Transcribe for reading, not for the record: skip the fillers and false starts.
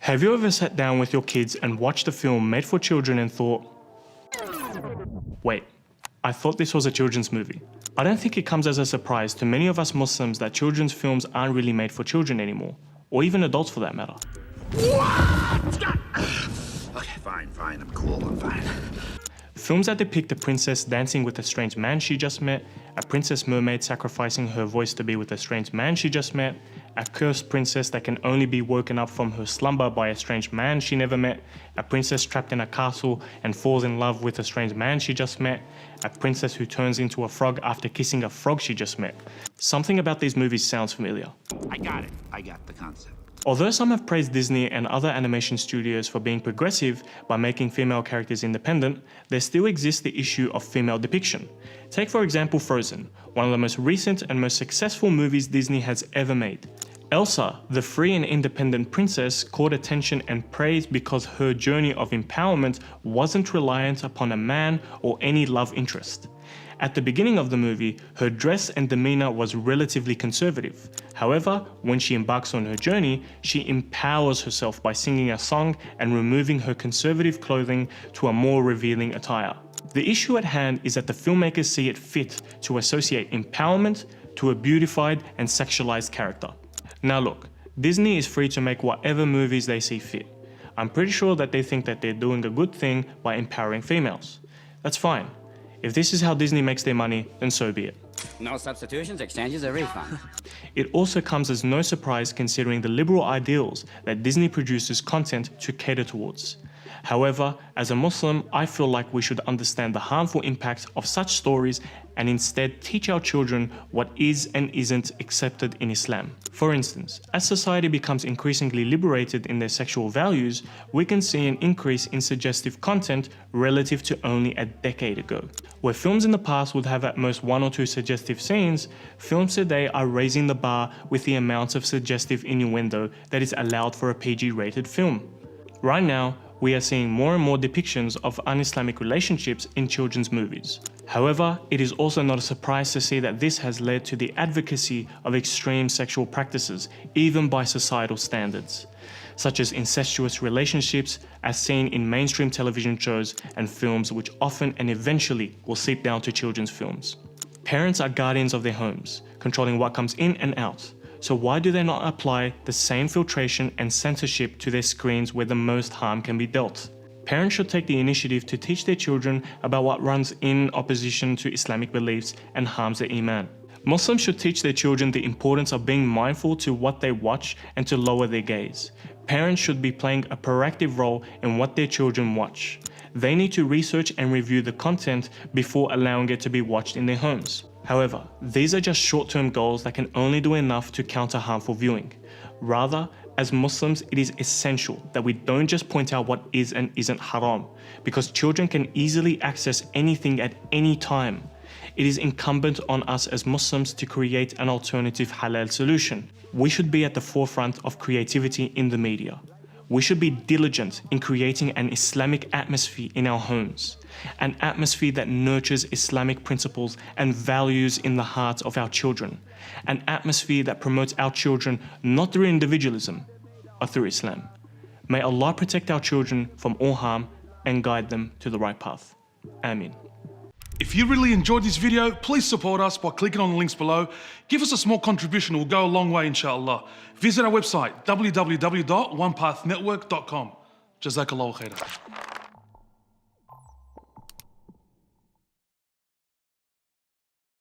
Have you ever sat down with your kids and watched a film made for children and thought, wait, I thought this was a children's movie? I don't think it comes as a surprise to many of us Muslims that children's films aren't really made for children anymore, or even adults for that matter. What? Okay, fine, I'm cool, I'm fine. Films that depict a princess dancing with a strange man she just met, a princess mermaid sacrificing her voice to be with a strange man she just met, a cursed princess that can only be woken up from her slumber by a strange man she never met, a princess trapped in a castle and falls in love with a strange man she just met, a princess who turns into a frog after kissing a frog she just met. Something about these movies sounds familiar. I got it. I got the concept. Although some have praised Disney and other animation studios for being progressive by making female characters independent, there still exists the issue of female depiction. Take for example Frozen, one of the most recent and most successful movies Disney has ever made. Elsa, the free and independent princess, caught attention and praise because her journey of empowerment wasn't reliant upon a man or any love interest. At the beginning of the movie, her dress and demeanor was relatively conservative. However, when she embarks on her journey, she empowers herself by singing a song and removing her conservative clothing to a more revealing attire. The issue at hand is that the filmmakers see it fit to associate empowerment to a beautified and sexualized character. Now look, Disney is free to make whatever movies they see fit. I'm pretty sure that they think that they're doing a good thing by empowering females. That's fine. If this is how Disney makes their money, then so be it. No substitutions, exchanges, or refund. It also comes as no surprise considering the liberal ideals that Disney produces content to cater towards. However, as a Muslim, I feel like we should understand the harmful impact of such stories and instead teach our children what is and isn't accepted in Islam. For instance, as society becomes increasingly liberated in their sexual values, we can see an increase in suggestive content relative to only a decade ago. Where films in the past would have at most 1 or 2 suggestive scenes, films today are raising the bar with the amount of suggestive innuendo that is allowed for a PG-rated film. Right now, we are seeing more and more depictions of un-Islamic relationships in children's movies. However, it is also not a surprise to see that this has led to the advocacy of extreme sexual practices, even by societal standards, such as incestuous relationships as seen in mainstream television shows and films which often and eventually will seep down to children's films. Parents are guardians of their homes, controlling what comes in and out. So why do they not apply the same filtration and censorship to their screens where the most harm can be dealt? Parents should take the initiative to teach their children about what runs in opposition to Islamic beliefs and harms their iman. Muslims should teach their children the importance of being mindful to what they watch and to lower their gaze. Parents should be playing a proactive role in what their children watch. They need to research and review the content before allowing it to be watched in their homes. However, these are just short-term goals that can only do enough to counter harmful viewing. Rather, as Muslims, it is essential that we don't just point out what is and isn't haram, because children can easily access anything at any time. It is incumbent on us as Muslims to create an alternative halal solution. We should be at the forefront of creativity in the media. We should be diligent in creating an Islamic atmosphere in our homes, an atmosphere that nurtures Islamic principles and values in the hearts of our children, an atmosphere that promotes our children not through individualism, but through Islam. May Allah protect our children from all harm and guide them to the right path. Ameen. If you really enjoyed this video, please support us by clicking on the links below. Give us a small contribution, it will go a long way inshallah. Visit our website www.onepathnetwork.com. Jazakallahu khairan.